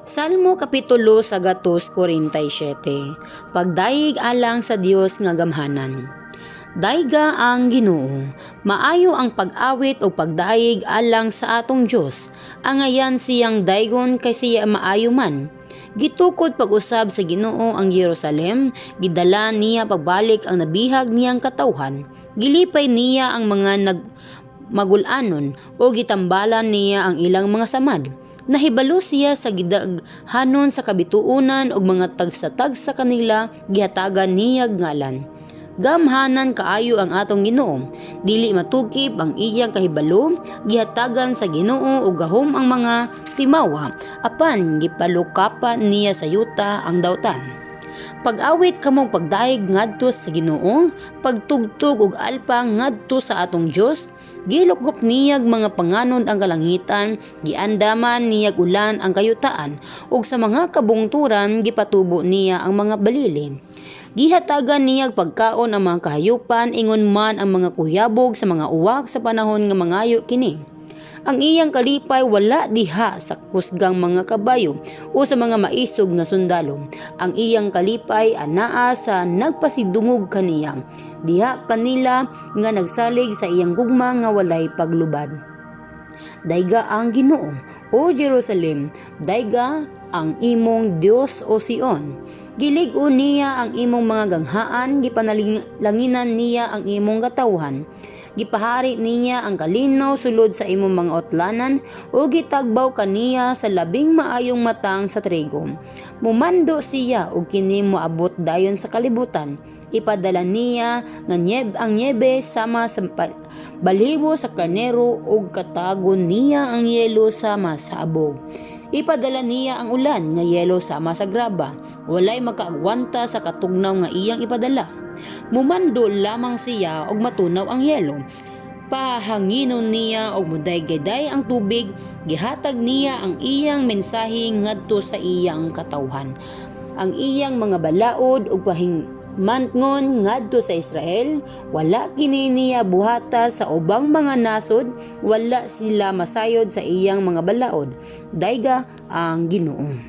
Salmo Kapitulo 147. Pagdaig alang sa Dios nga gamhanan. Dayga ang Ginoo, maayo ang pag-awit o pagdaig alang sa atong Dios. Angayan siyang daygon kay siya maayo man. Gitukod pag-usab sa Ginoo ang Jerusalem, gidala niya pagbalik ang nabihag niyang katawhan. Gilipay niya ang mga magulanon o gitambalan niya ang ilang mga samad. Nahibalo siya sa gidaghanon sa kabituunan og mga tagsatag sa kanila gihatagan niyag ngalan. Gamhanan kaayo ang atong Ginoo, dili matukip ang iyang kahibalo, gihatagan sa Ginoo og gahom ang mga timawa, apan gipalukapa niya sa yuta ang dawtan. Pag-awit kamong pagdaig ngadto sa Ginoo, pagtugtog og alpa ngadto sa atong Dios. Gilukgop niyag mga panganon ang kalangitan, giandaman niyag ulan ang kayutaan, ug sa mga kabungturan gipatubo niya ang mga balilin. Gihatagan niyag pagkaon ang mga kahayupan, ingon man ang mga kuyabog sa mga uwak sa panahon nga mangayo kini. Ang iyang kalipay wala diha sa kusgang mga kabayo o sa mga maisog nga sundalo. Ang iyang kalipay anaa sa nagpasidungog kaniya. Diha kanila nga nagsalig sa iyang gugma nga walay paglubad. Dayga ang Ginoo, o Jerusalem, dayga ang imong Dios o Sion. Gilig-o niya ang imong mga ganghaan, gipanalanginan niya ang imong katawhan. Gipahari niya ang kalinaw sulod sa imong mga otlanan o gitagbaw kaniya sa labing maayong matang sa trigo. Mumando siya og kini moabot dayon sa kalibutan. Ipadala niya nga ang niebe sama sa balibo sa karnero ug katagon niya ang yelo sama sa abog. Ipadala niya ang ulan nga yelo sama sa graba. Walay makaagwanta sa katugnaw nga iyang ipadala. Mumando lamang siya og matunaw ang yelo. Pahanginon niya og muday-gaday ang tubig, gihatag niya ang iyang mensahe ngadto sa iyang katawhan. Ang iyang mga balaod ug pahimantngon ngadto sa Israel, wala kini niya buhata sa ubang mga nasod, wala sila masayod sa iyang mga balaod. Dayga ang Ginoo.